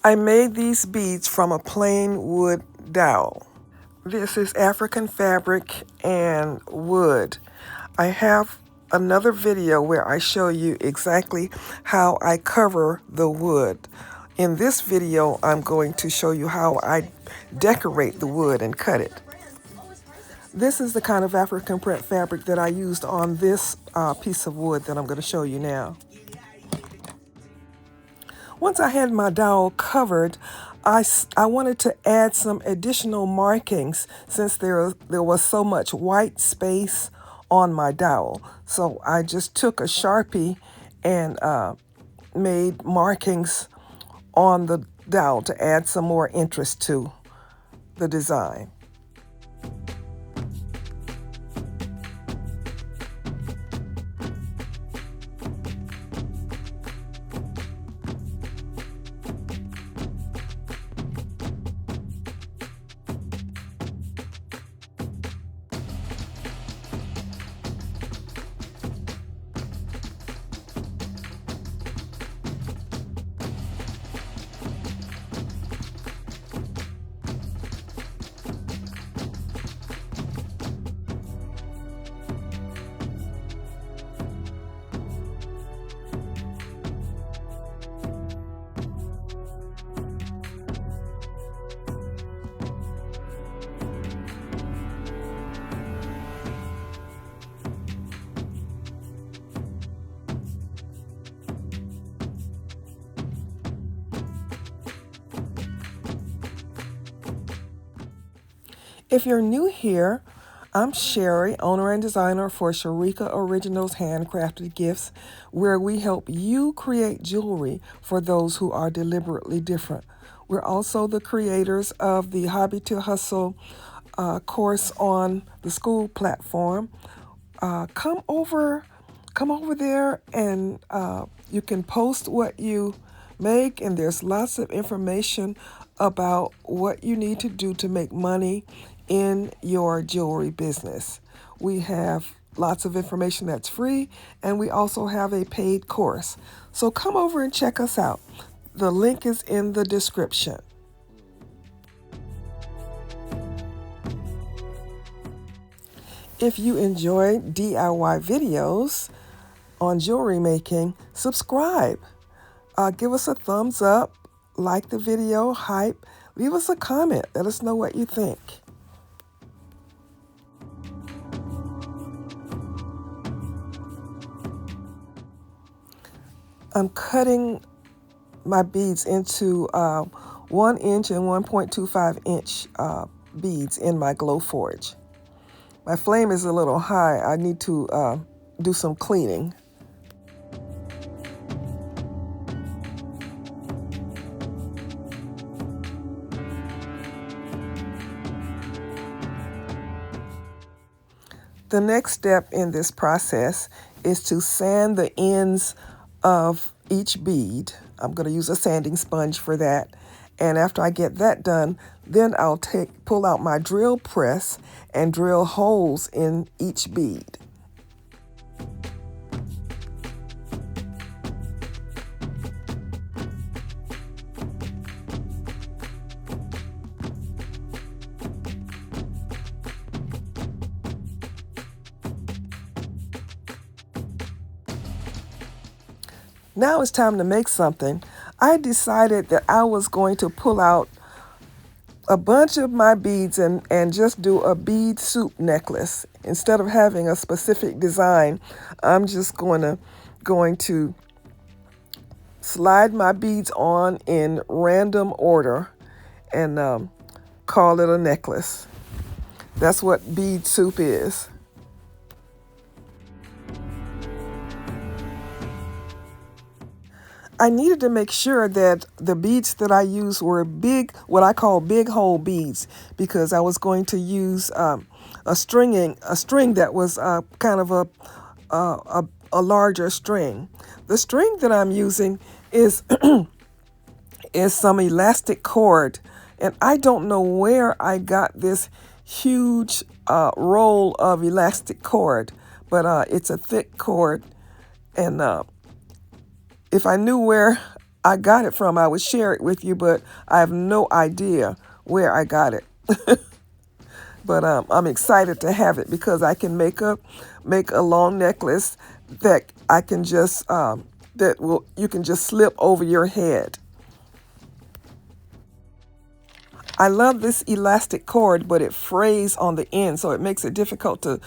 I made these beads from a plain wood dowel. This is African fabric and wood. I have another video where I show you exactly how I cover the wood. In this video, I'm going to show you how I decorate the wood and cut it. This is the kind of African print fabric that I used on this piece of wood that I'm going to show you now. Once I had my dowel covered, I wanted to add some additional markings since there was so much white space on my dowel. So I just took a Sharpie and made markings on the dowel to add some more interest to the design. If you're new here, I'm Sherry, owner and designer for Sherikao Originals Handcrafted Gifts, where we help you create jewelry for those who are deliberately different. We're also the creators of the Hobby to Hustle course on the school platform. Come over there and you can post what you make, and there's lots of information about what you need to do to make money in your jewelry business. We have lots of information that's free, and we also have a paid course. So come over and check us out. The link is in the description. If you enjoy DIY videos on jewelry making, subscribe. Give us a thumbs up, like the video, hype, leave us a comment, let us know what you think. I'm cutting my beads into 1 inch and 1.25 inch beads in my Glowforge. My flame is a little high. I need to do some cleaning. The next step in this process is to sand the ends of each bead. I'm going to use a sanding sponge for that. And after I get that done, then I'll pull out my drill press and drill holes in each bead. Now it's time to make something. I decided that I was going to pull out a bunch of my beads and just do a bead soup necklace. Instead of having a specific design, I'm just going to slide my beads on in random order and call it a necklace. That's what bead soup is. I needed to make sure that the beads that I used were big, what I call big hole beads, because I was going to use a string that was kind of a larger string. The string that I'm using is is some elastic cord, and I don't know where I got this huge roll of elastic cord, but it's a thick cord, and if I knew where I got it from. I would share it with you, but I have no idea where I got it. But I'm excited to have it because I can make a long necklace that I can just that will you can just slip over your head. I love this elastic cord, but it frays on the end, so it makes it difficult to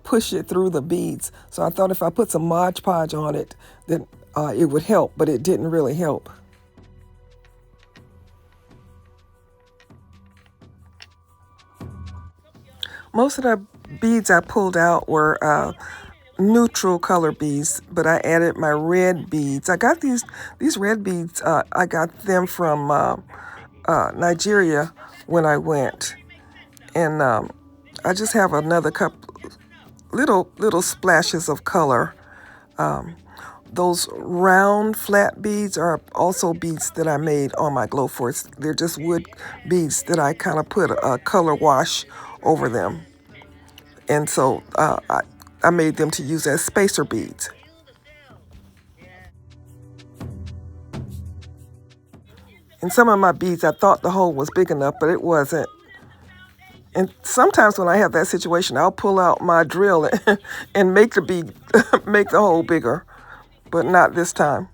push it through the beads. So I thought if I put some Mod Podge on it, then it would help, but it didn't really help. Most of the beads I pulled out were neutral color beads, but I added my red beads. I got these red beads. I got them from Nigeria when I went, and I just have another couple little splashes of color. Those round flat beads are also beads that I made on my Glowforge. They're just wood beads that I kind of put a color wash over them. And so I made them to use as spacer beads. And some of my beads, I thought the hole was big enough, but it wasn't. And sometimes when I have that situation, I'll pull out my drill and make the bead, make the hole bigger, but not this time.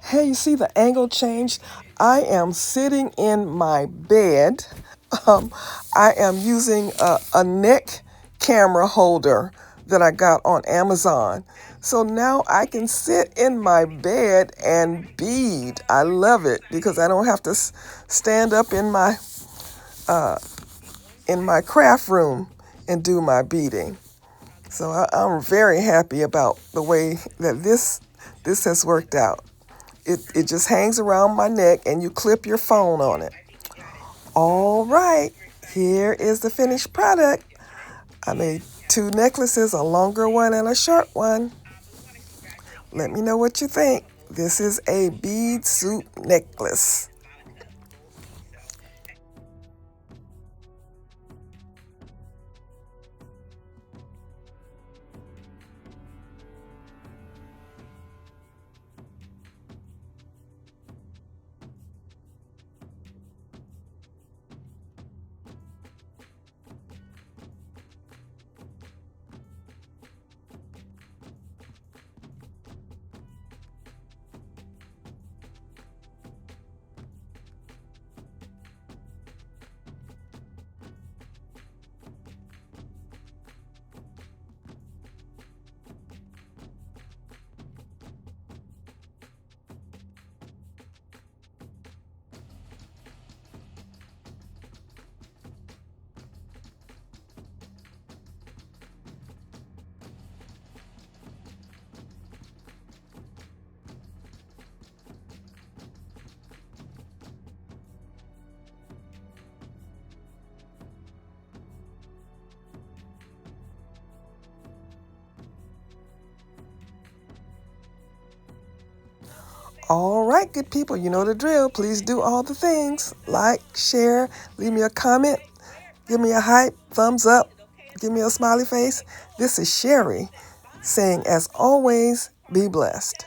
Hey, you see the angle changed? I am sitting in my bed. Um, I am using a neck camera holder that I got on Amazon. So now I can sit in my bed and bead. I love it because I don't have to stand up in my craft room and do my beading. So I'm very happy about the way that this has worked out. It just hangs around my neck and you clip your phone on it. All right, here is the finished product. I made two necklaces, a longer one and a short one. Let me know what you think. This is a bead soup necklace. All right, good people, you know the drill. Please do all the things. Like, share, leave me a comment, give me a hype, thumbs up, give me a smiley face. This is Sherry saying, as always, be blessed.